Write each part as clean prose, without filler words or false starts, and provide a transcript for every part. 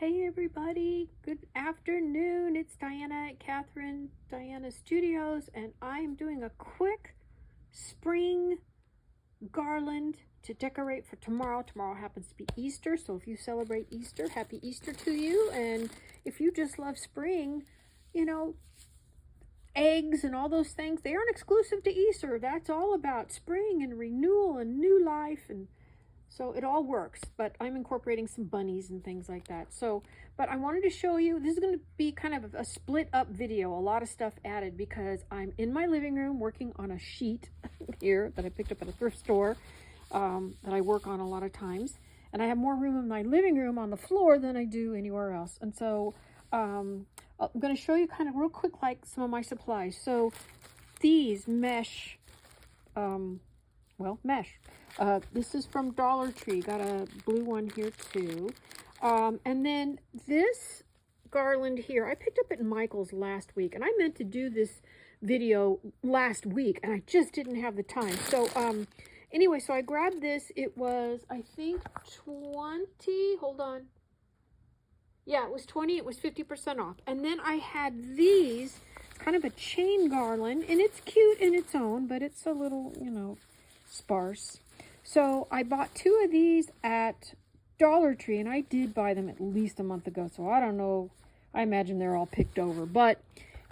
Hey everybody, good afternoon. It's Diana at Diana Studios, and I am doing a quick spring garland to decorate for tomorrow. Tomorrow happens to be Easter, so if you celebrate Easter, happy Easter to you. And if you just love spring, you know, eggs and all those things, they aren't exclusive to Easter. That's all about spring and renewal and new life, and so it all works, but I'm incorporating some bunnies and things like that. So, but I wanted to show you, this is going to be kind of a split up video, a lot of stuff added, because I'm in my living room working on a sheet here that I picked up at a thrift store that I work on a lot of times. And I have more room in my living room on the floor than I do anywhere else. And so I'm going to show you kind of real quick, like some of my supplies. So these mesh, mesh. This is from Dollar Tree. Got a blue one here too. And then this garland here, I picked up at Michael's last week, and I meant to do this video last week, and I just didn't have the time. So anyway, so I grabbed this. It was, I think, 20. Hold on. Yeah, it was 20. It was 50% off. And then I had these, kind of a chain garland, and it's cute in its own, but it's a little, sparse. So I bought 2 of these at Dollar Tree, and I did buy them at least a month ago, so I don't know. I imagine they're all picked over. But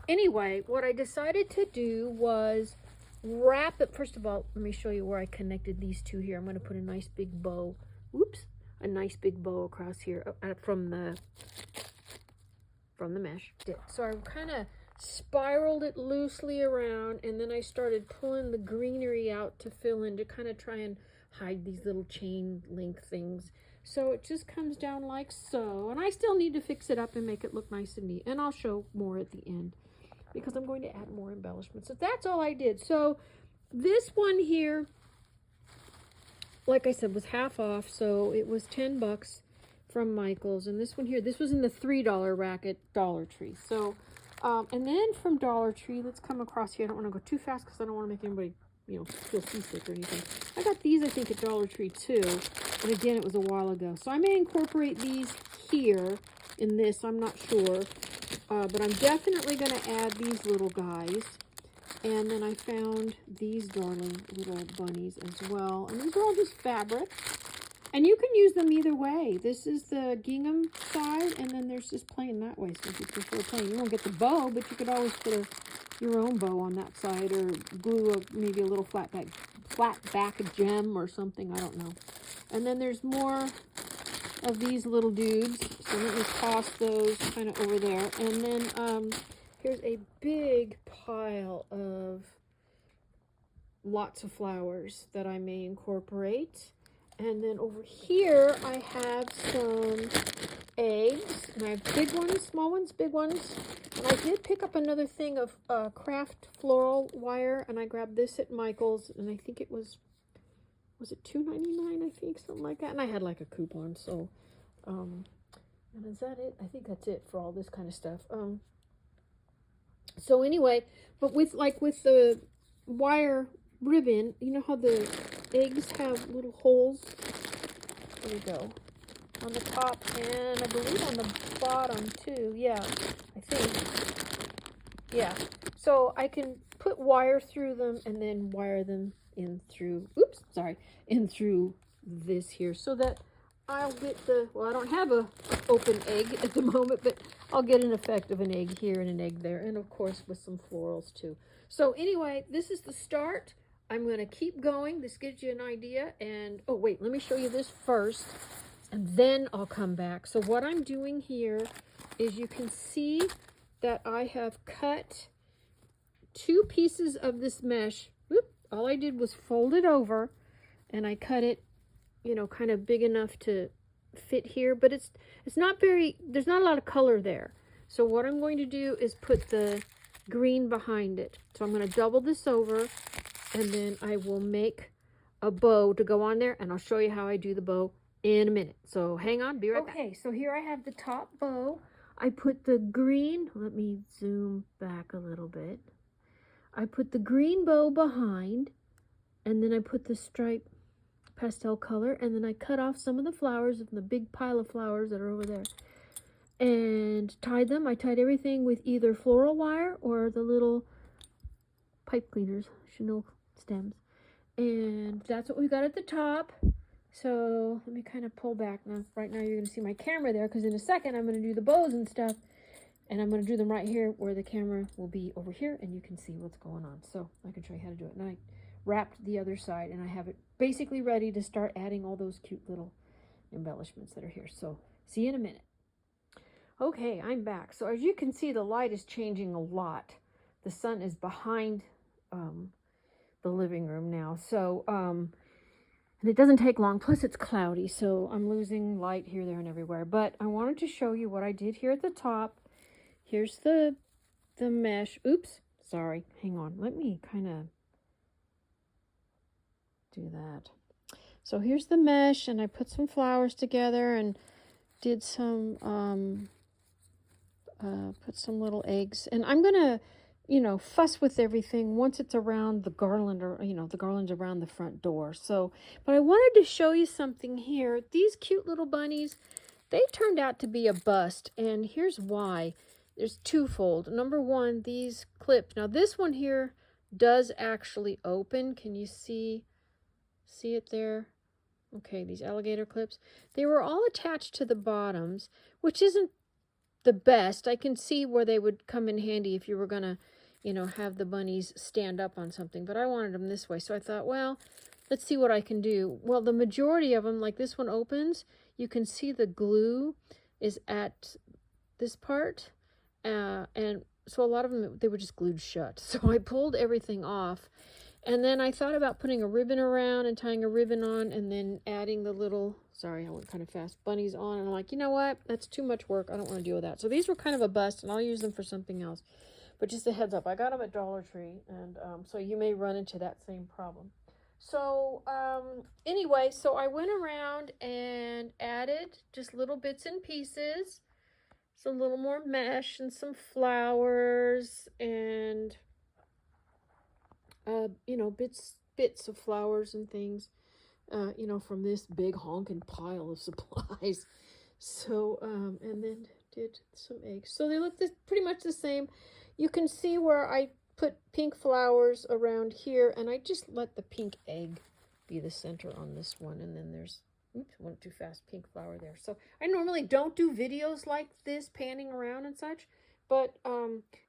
anyway, what I decided to do was wrap it. First of all, let me show you where I connected these 2 here. I'm going to put a nice big bow. Oops, a nice big bow across here from the mesh. So I kind of spiraled it loosely around, and then I started pulling the greenery out to fill in, to kind of try and hide these little chain link things. So it just comes down like so, and I still need to fix it up and make it look nice and neat, and I'll show more at the end because I'm going to add more embellishments. So that's all I did. So this one here, like I said, was half off, so it was 10 bucks from Michael's. And this one here, this was in the $3 rack at Dollar Tree. So and then from Dollar Tree, let's come across here. I don't want to go too fast because I don't want to make anybody, feel seasick or anything. I got these, I think, at Dollar Tree too. And again, it was a while ago. So I may incorporate these here in this. I'm not sure. But I'm definitely going to add these little guys. And then I found these darling little bunnies as well. And these are all just fabric. And you can use them either way. This is the gingham side, and then there's just plain that way. So if you prefer plain, you won't get the bow, but you could always put your own bow on that side, or glue maybe a little flat back gem or something. I don't know. And then there's more of these little dudes. So let me toss those kind of over there. And then here's a big pile of lots of flowers that I may incorporate. And then over here, I have some eggs. And I have big ones, small ones, big ones. And I did pick up another thing of craft floral wire. And I grabbed this at Michael's. And I think it was it $2.99, I think, something like that. And I had like a coupon. So, and is that it? I think that's it for all this kind of stuff. So anyway, but with the wire ribbon, you know how the eggs have little holes? There we go. On the top, and I believe on the bottom too. Yeah, I think. Yeah. So I can put wire through them and then wire them in through, in through this here, so that I'll get I don't have a open egg at the moment, but I'll get an effect of an egg here and an egg there, and of course with some florals too. So anyway, this is the start. I'm going to keep going. This gives you an idea. And, oh, wait, let me show you this first, and then I'll come back. So what I'm doing here is you can see that I have cut 2 pieces of this mesh. Whoop, all I did was fold it over, and I cut it, kind of big enough to fit here. But it's not there's not a lot of color there. So what I'm going to do is put the green behind it. So I'm going to double this over, and then I will make a bow to go on there, and I'll show you how I do the bow in a minute. So hang on, be right back. Okay, so here I have the top bow. I put the green, let me zoom back a little bit. I put the green bow behind, and then I put the stripe pastel color, and then I cut off some of the flowers of the big pile of flowers that are over there. and tied them. I tied everything with either floral wire or the little pipe cleaners, chenille stems. And that's what we got at the top. So let me kind of pull back. Now, right now you're going to see my camera there, because in a second I'm going to do the bows and stuff. And I'm going to do them right here where the camera will be over here, and you can see what's going on. So I can show you how to do it. And I wrapped the other side, and I have it basically ready to start adding all those cute little embellishments that are here. So see you in a minute. Okay, I'm back. So as you can see, the light is changing a lot. The sun is behind the living room now. So, and it doesn't take long. Plus it's cloudy, so I'm losing light here, there, and everywhere. But I wanted to show you what I did here at the top. Here's the mesh. Oops, sorry. Hang on. Let me kind of do that. So here's the mesh, and I put some flowers together and did some, put some little eggs. And I'm going to, you know, fuss with everything once it's around the garland, or, you know, the garland's around the front door. So, but I wanted to show you something here. These cute little bunnies, they turned out to be a bust, and here's why. There's twofold. Number one, these clips. Now this one here does actually open. Can you see it there? Okay, these alligator clips. They were all attached to the bottoms, which isn't the best. I can see where they would come in handy if you were gonna, you know, have the bunnies stand up on something, but I wanted them this way. So I thought, well, let's see what I can do. Well, the majority of them, like this one opens, you can see the glue is at this part. And so a lot of them, they were just glued shut. So I pulled everything off. And then I thought about putting a ribbon around and tying a ribbon on, and then adding the little, sorry, I went kind of fast, bunnies on. And I'm like, you know what? That's too much work. I don't want to deal with that. So these were kind of a bust, and I'll use them for something else. But just a heads up, I got them at Dollar Tree. And so you may run into that same problem. So anyway, so I went around and added just little bits and pieces. So a little more mesh and some flowers and, you know, bits of flowers and things, you know, from this big honking pile of supplies. So, and then did some eggs. So they look pretty much the same. You can see where I put pink flowers around here, and I just let the pink egg be the center on this one. And then there's, oops, went too fast, pink flower there. So I normally don't do videos like this, panning around and such, but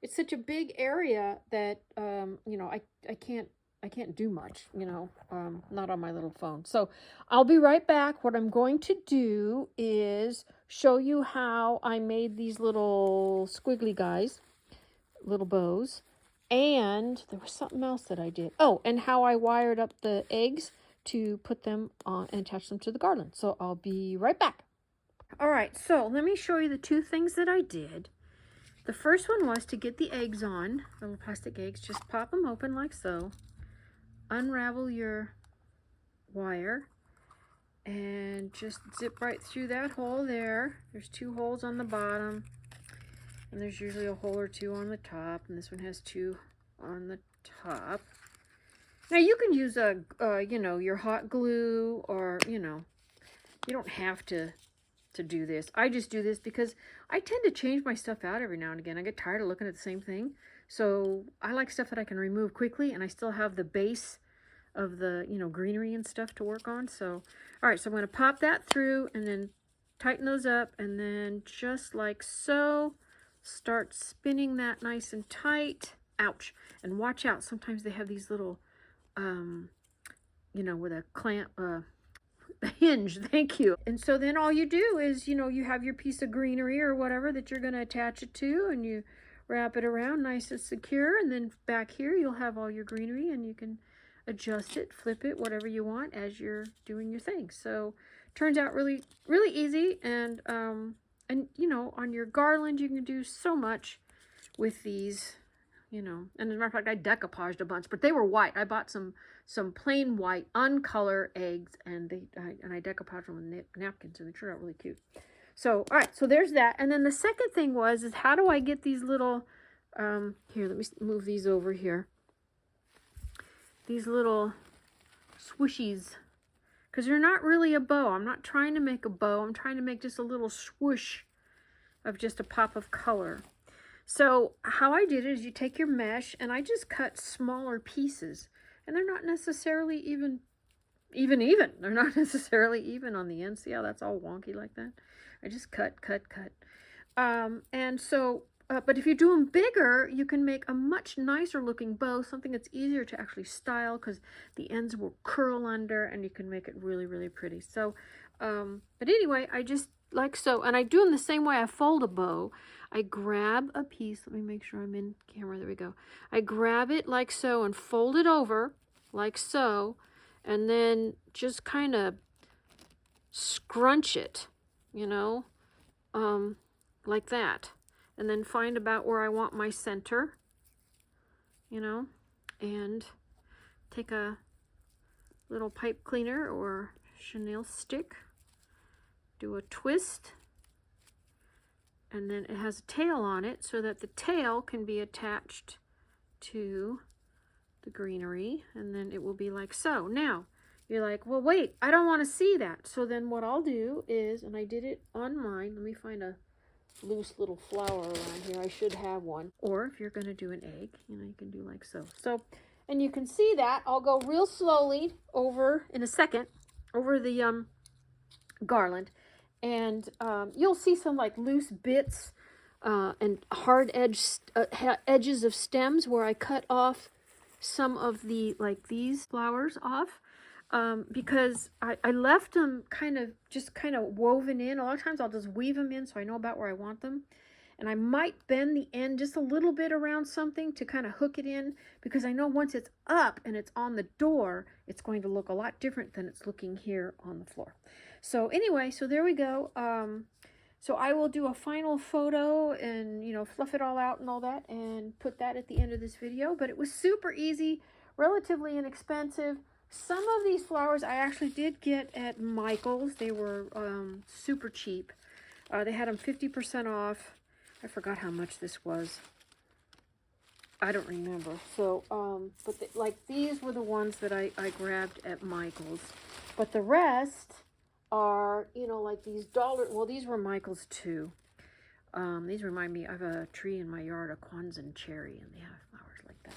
it's such a big area that you know, I can't do much, you know, not on my little phone. So I'll be right back. What I'm going to do is show you how I made these little squiggly guys, little bows, and there was something else that I did. Oh, and how I wired up the eggs to put them on and attach them to the garland. So I'll be right back. All right, so let me show you the two things that I did. The first one was to get the eggs on, little plastic eggs. Just pop them open like so. Unravel your wire and just zip right through that hole there. There's two holes on the bottom, and there's usually a hole or two on the top, and this one has two on the top. Now you can use you know, your hot glue, or, you know, you don't have to do this. I just do this because I tend to change my stuff out every now and again. I get tired of looking at the same thing. So I like stuff that I can remove quickly, and I still have the base of the, you know, greenery and stuff to work on. So, all right, so I'm going to pop that through and then tighten those up, and then just like so, start spinning that nice and tight. Ouch. And watch out. Sometimes they have these little you know, with a clamp, a hinge, thank you. And so then all you do is, you know, you have your piece of greenery or whatever that you're going to attach it to, and you wrap it around nice and secure, and then back here you'll have all your greenery, and you can adjust it, flip it, whatever you want as you're doing your thing. So turns out really, really easy, and you know, on your garland you can do so much with these. You know, and as a matter of fact, I decoupaged a bunch, but they were white. I bought some plain white, uncolor eggs, and I decoupaged them with napkins, and they turned out really cute. So, all right, so there's that. And then the second thing is how do I get these little, here, let me move these over here. These little swooshies, because they're not really a bow. I'm not trying to make a bow. I'm trying to make just a little swoosh of just a pop of color. So how I did it is you take your mesh, and I just cut smaller pieces, and they're not necessarily even. They're not necessarily even on the end. See how that's all wonky like that? I just cut. And so, but if you do them bigger, you can make a much nicer looking bow, something that's easier to actually style because the ends will curl under, and you can make it really, really pretty. So, but anyway, I just like so, and I do them the same way I fold a bow. I grab a piece, let me make sure I'm in camera, there we go. I grab it like so and fold it over like so, and then just kind of scrunch it, you know, like that. And then find about where I want my center, you know, and take a little pipe cleaner or chenille stick, do a twist, and then it has a tail on it so that the tail can be attached to the greenery, and then it will be like so. Now, you're like, well, wait, I don't want to see that. So then what I'll do is, and I did it on mine, let me find a loose little flower around here. I should have one. Or if you're going to do an egg, you know, you can do like so. So, and you can see that. I'll go real slowly over in a second over the garland, and you'll see some like loose bits and hard edges of stems where I cut off some of the, like these flowers off, because I left them kind of woven in. A lot of times I'll just weave them in so I know about where I want them. And I might bend the end just a little bit around something to kind of hook it in, because I know once it's up and it's on the door, it's going to look a lot different than it's looking here on the floor. So anyway, so there we go. So I will do a final photo and, you know, fluff it all out and all that and put that at the end of this video. But it was super easy, relatively inexpensive. Some of these flowers I actually did get at Michael's. They were super cheap. They had them 50% off. I forgot how much this was. I don't remember. So, but like these were the ones that I grabbed at Michael's. But the rest are, you know, like these well, these were Michael's too. These remind me of a tree in my yard, a Kwanzaa cherry, and they have flowers like that.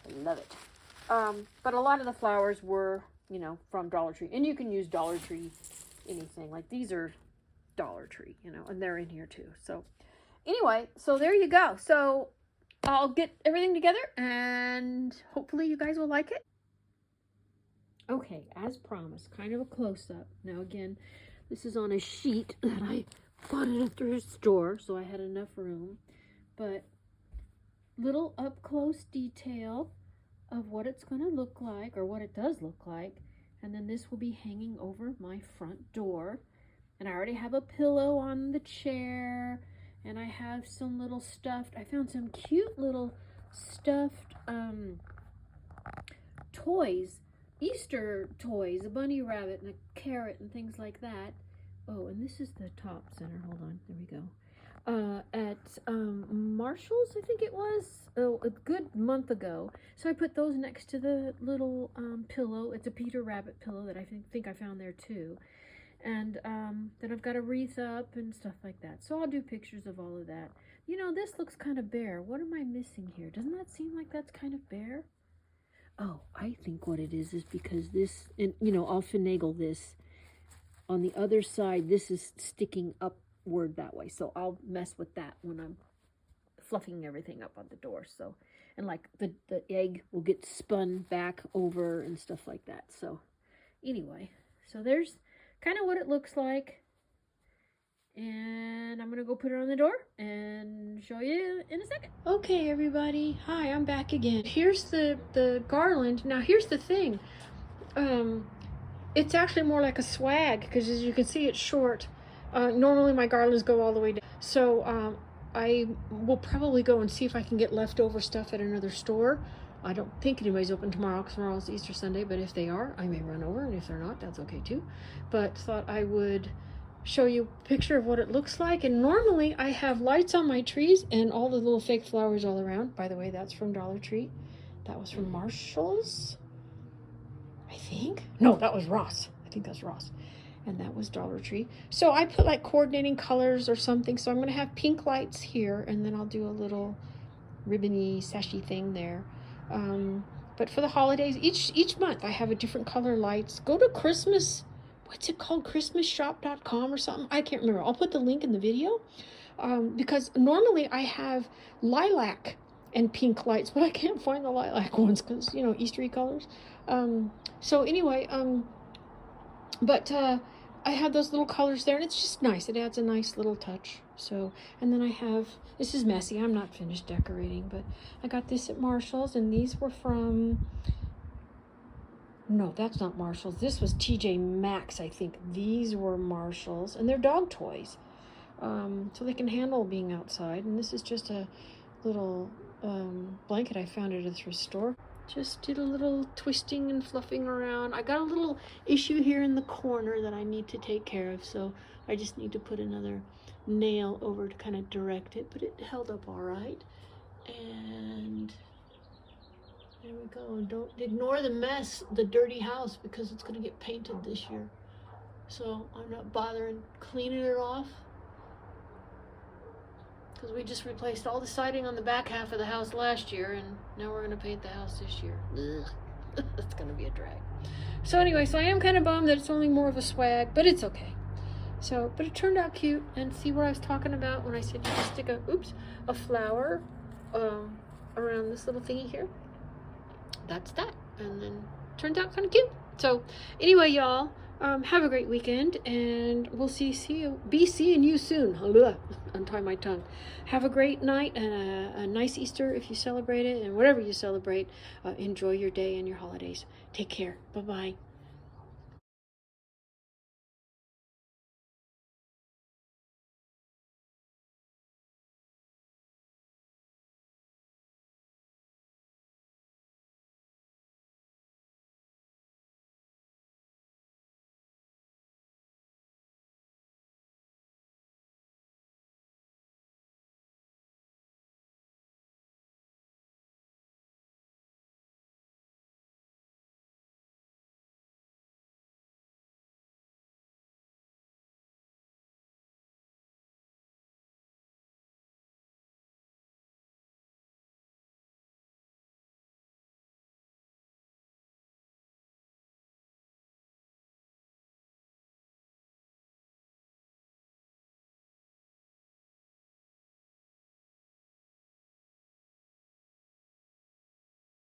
I love it. But a lot of the flowers were, you know, from Dollar Tree. And you can use Dollar Tree anything. Like these are Dollar Tree, you know, and they're in here too. So anyway, so there you go. So I'll get everything together and hopefully you guys will like it. Okay, as promised, kind of a close-up. Now again, this is on a sheet that I bought at a thrift store, so I had enough room. But little up-close detail of what it's going to look like, or what it does look like. And then this will be hanging over my front door. And I already have a pillow on the chair, and I have some little stuffed, I found some cute little stuffed toys, Easter toys, a bunny rabbit and a carrot and things like that. Oh, and this is the top center. Hold on, there we go. At Marshall's, I think it was, a good month ago. So I put those next to the little pillow. It's a Peter Rabbit pillow that I think I found there too. And then I've got a wreath up and stuff like that. So I'll do pictures of all of that. You know, this looks kind of bare. What am I missing here? Doesn't that seem like that's kind of bare? Oh, I think what it is because this, and you know, I'll finagle this. On the other side, this is sticking upward that way. So I'll mess with that when I'm fluffing everything up on the door. So, and like the egg will get spun back over and stuff like that. So anyway, so there's kind of what it looks like. And I'm going to go put it on the door and show you in a second. Okay, everybody. Hi, I'm back again. Here's the garland. Now, here's the thing. It's actually more like a swag because as you can see, it's short. Normally, my garlands go all the way down. So I will probably go and see if I can get leftover stuff at another store. I don't think anybody's open tomorrow because tomorrow's Easter Sunday, but if they are, I may run over, and if they're not, that's okay too. But thought I would show you a picture of what it looks like. And normally I have lights on my trees and all the little fake flowers all around. By the way, that's from Dollar Tree. That was from Marshall's, I think. No, that was Ross. I think that's Ross. and that was Dollar Tree. So I put like coordinating colors or something. So I'm going to have pink lights here, and then I'll do a little ribbony, sashy thing there. But for the holidays, each month I have a different color lights. Go to Christmas, what's it called? Christmasshop.com or something. I can't remember. I'll put the link in the video. Because normally I have lilac and pink lights, but I can't find the lilac ones because, you know, Eastery colors. So anyway, I have those little colors there, and it's just nice. It adds a nice little touch. So, and then I have, this is messy. I'm not finished decorating, but I got this at Marshall's, and these were from, no, that's not Marshall's. This was TJ Maxx, I think. These were Marshall's, and they're dog toys. So they can handle being outside. And this is just a little blanket I found at a thrift store. Just did a little twisting and fluffing around. I got a little issue here in the corner that I need to take care of, so I just need to put another nail over to kind of direct it, but it held up all right. And there we go. And don't ignore the mess, the dirty house, because it's going to get painted this year. So I'm not bothering cleaning it off, because we just replaced all the siding on the back half of the house last year, and now we're going to paint the house this year. It's going to be a drag. So anyway, so I am kind of bummed that it's only more of a swag, but it's okay. So, but it turned out cute. And see what I was talking about when I said you just stick a flower around this little thingy here? That's that. And then it turned out kind of cute. So anyway, y'all, have a great weekend, and we'll be seeing you soon. Untie my tongue. Have a great night and a nice Easter if you celebrate it, and whatever you celebrate, enjoy your day and your holidays. Take care. Bye-bye.